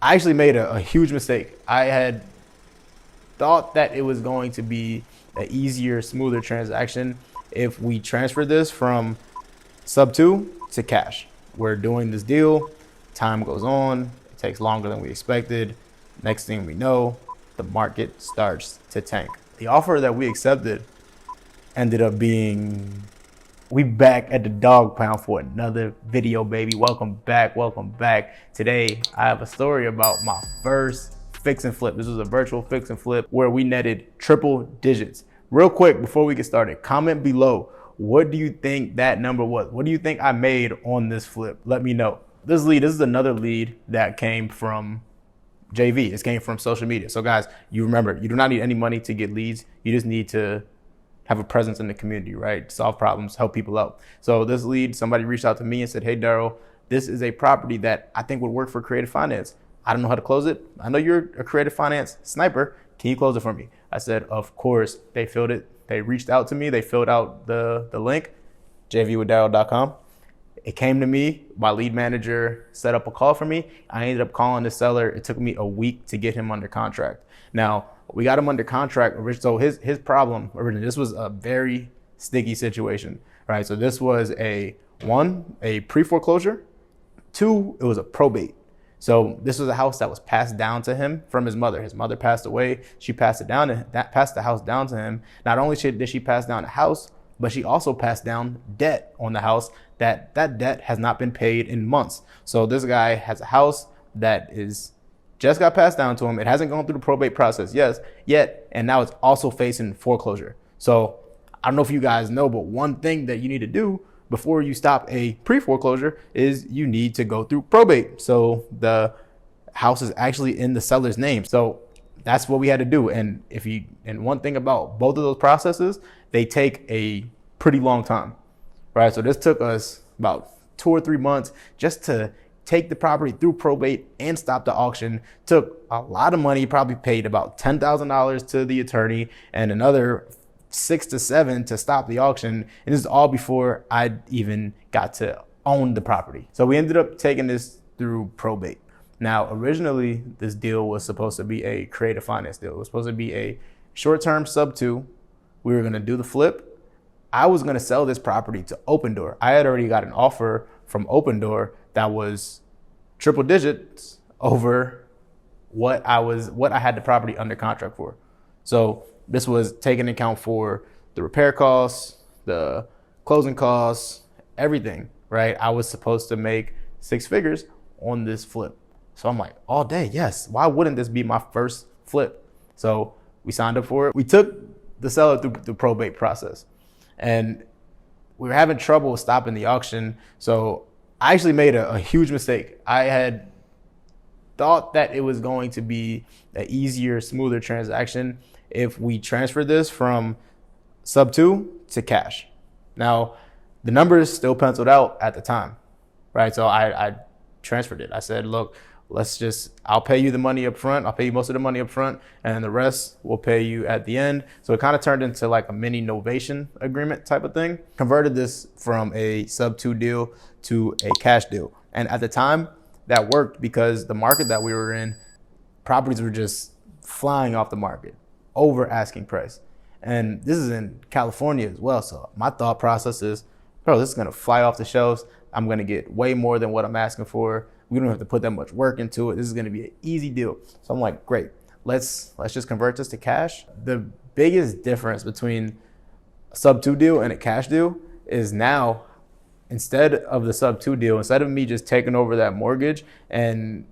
I actually made a huge mistake. I had thought that it was going to be an easier, smoother transaction if we transfer this from sub two to cash. We're doing this deal, time goes on, it takes longer than we expected. Next thing we know, the market starts to tank. The offer that we accepted ended up being, we back at the dog pound for another video, baby. Welcome back, welcome back. Today, I have a story about my first fix and flip. This was a virtual fix and flip where we netted triple digits. Real quick, before we get started, comment below, what do you think that number was? What do you think I made on this flip? Let me know. This is another lead that came from JV. It came from social media. So guys, you remember, you do not need any money to get leads. You just need to have a presence in the community, right? Solve problems, help people out. So this lead, somebody reached out to me and said, hey, Daryl, this is a property that I think would work for creative finance. I don't know how to close it. I know you're a creative finance sniper. Can you close it for me? I said, of course. They filled it. They reached out to me. They filled out the link, jvwithdaryl.com. It came to me. My lead manager set up a call for me. I ended up calling the seller. It took me a week to get him under contract. Now, we got him under contract. So his problem originally, this was a very sticky situation, right? So this was a pre-foreclosure. Two, it was a probate. So this was a house that was passed down to him from his mother. His mother passed away. She passed passed the house down to him. Not only did she pass down the house, but she also passed down debt on the house that debt has not been paid in months. So this guy has a house that is just got passed down to him. It hasn't gone through the probate process yet, and now it's also facing foreclosure. So I don't know if you guys know, but one thing that you need to do before you stop a pre-foreclosure is you need to go through probate. So the house is actually in the seller's name. So that's what we had to do. And one thing about both of those processes, they take a pretty long time, right? So this took us about 2 or 3 months just to take the property through probate and stop the auction. Took a lot of money, probably paid about $10,000 to the attorney and another 6 to 7 to stop the auction. And this is all before I even got to own the property. So we ended up taking this through probate. Now, originally, this deal was supposed to be a creative finance deal. It was supposed to be a short-term sub two. We were gonna do the flip. I was gonna sell this property to Opendoor. I had already got an offer from Opendoor that was triple digits over what I had the property under contract for. So this was taking account for the repair costs, the closing costs, everything, right? I was supposed to make 6 figures on this flip. So I'm like, all day, yes. Why wouldn't this be my first flip? So we signed up for it. We took the seller through the probate process, and we were having trouble stopping the auction. So I actually made a huge mistake. I had thought that it was going to be an easier, smoother transaction if we transfer this from sub two to cash. Now, the numbers still penciled out at the time, right? So I transferred it. I said, look, I'll pay you the money up front. I'll pay you most of the money up front, and the rest we'll pay you at the end. So it kind of turned into like a mini novation agreement type of thing. Converted this from a sub two deal to a cash deal. And at the time, that worked because the market that we were in, properties were just flying off the market, over asking price. And this is in California as well. So my thought process is, bro, this is gonna fly off the shelves. I'm gonna get way more than what I'm asking for. We don't have to put that much work into it. This is gonna be an easy deal. So I'm like, great, let's just convert this to cash. The biggest difference between a sub two deal and a cash deal is now, instead of the sub two deal, instead of me just taking over that mortgage and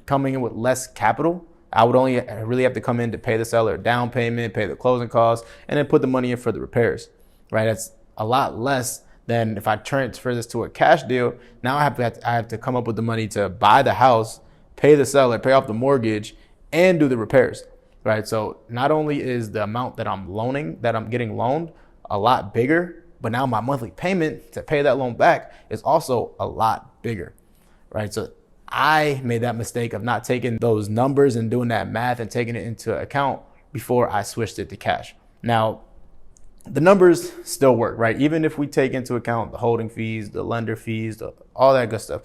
coming in with less capital, I would only really have to come in to pay the seller a down payment, pay the closing costs, and then put the money in for the repairs, right? That's a lot less than if I transfer this to a cash deal. Now I have to come up with the money to buy the house, pay the seller, pay off the mortgage, and do the repairs, right? So not only is the amount that I'm getting loaned a lot bigger, but now my monthly payment to pay that loan back is also a lot bigger, right? So I made that mistake of not taking those numbers and doing that math and taking it into account before I switched it to cash. Now, the numbers still work, right? Even if we take into account the holding fees, the lender fees, all that good stuff,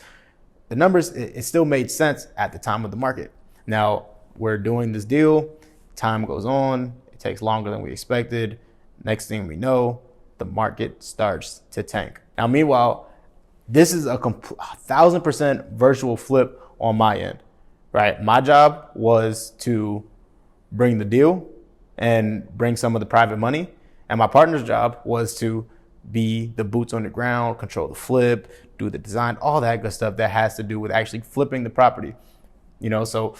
the numbers, it still made sense at the time of the market. Now we're doing this deal, time goes on, it takes longer than we expected. Next thing we know, the market starts to tank. Now, meanwhile, this is a 1,000% virtual flip on my end, right? My job was to bring the deal and bring some of the private money. And my partner's job was to be the boots on the ground, control the flip, do the design, all that good stuff that has to do with actually flipping the property. You know, so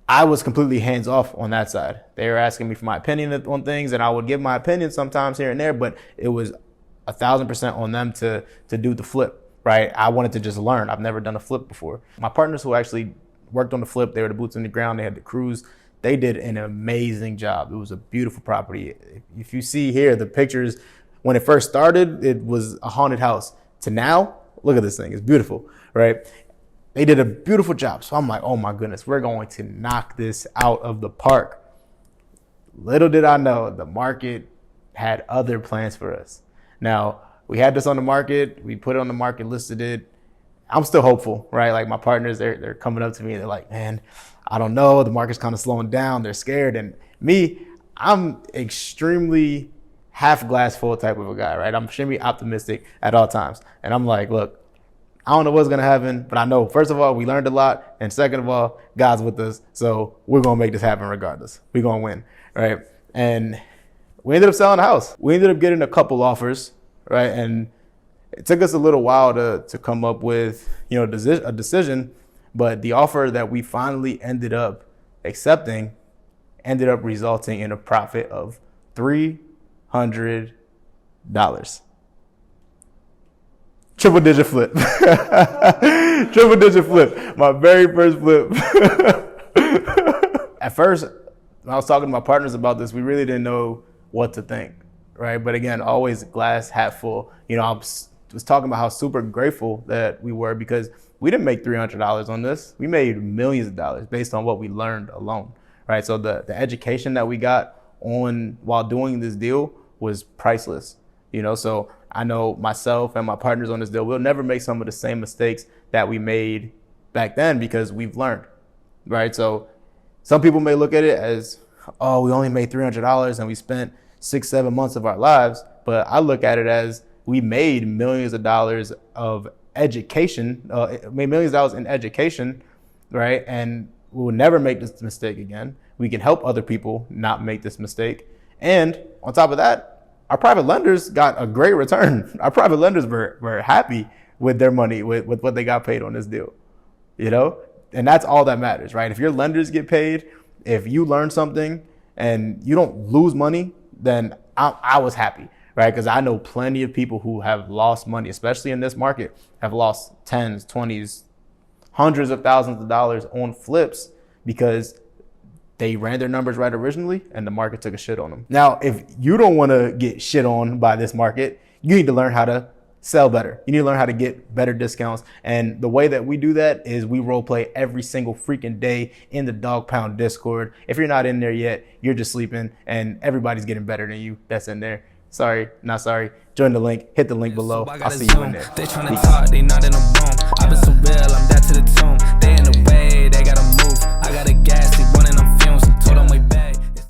I was completely hands off on that side. They were asking me for my opinion on things, and I would give my opinion sometimes here and there, but it was 1,000% on them to do the flip, right? I wanted to just learn. I've never done a flip before. My partners who actually worked on the flip, they were the boots on the ground, they had the crews. They did an amazing job. It was a beautiful property. If you see here, the pictures, when it first started, it was a haunted house. To now, look at this thing, it's beautiful, right? They did a beautiful job. So I'm like, oh my goodness, we're going to knock this out of the park. Little did I know, the market had other plans for us. Now, we had this on the market, we put it on the market, listed it. I'm still hopeful, right? Like my partners, they're coming up to me and they're like, man, I don't know, the market's kind of slowing down, they're scared. And me, I'm extremely half glass full type of a guy, right? I'm extremely optimistic at all times. And I'm like, look, I don't know what's gonna happen, but I know, first of all, we learned a lot. And second of all, God's with us. So we're gonna make this happen regardless. We're gonna win, right? And we ended up selling the house. We ended up getting a couple offers, right? And it took us a little while to come up with, a decision, but the offer that we finally ended up accepting ended up resulting in a profit of $300. Triple digit flip. Triple digit flip. My very first flip. At first, when I was talking to my partners about this, we really didn't know what to think, right? But again, always glass half full. I was talking about how super grateful that we were because we didn't make $300 on this. We made millions of dollars based on what we learned alone, right? So the education that we got on while doing this deal was priceless, So I know myself and my partners on this deal, we'll never make some of the same mistakes that we made back then because we've learned, right? So some people may look at it as, oh, we only made $300 and we spent 6-7 months of our lives. But I look at it as we made millions of dollars of education, made millions of dollars in education, right? And we'll never make this mistake again. We can help other people not make this mistake. And on top of that, our private lenders got a great return. Our private lenders were happy with their money, with what they got paid on this deal, And that's all that matters, right? If your lenders get paid, if you learn something and you don't lose money, then I was happy, right? Because I know plenty of people who have lost money, especially in this market, have lost tens, 20s, hundreds of thousands of dollars on flips because they ran their numbers right originally and the market took a shit on them. Now, if you don't want to get shit on by this market, you need to learn how to sell better. You need to learn how to get better discounts. And the way that we do that is we role play every single freaking day in the Dog Pound Discord. If you're not in there yet, you're just sleeping and everybody's getting better than you that's in there. Sorry, not sorry. Join the link, hit the link below. I'll see you in there. They tryna talk, they not in a room. I've been so real, I'm dead to the tomb.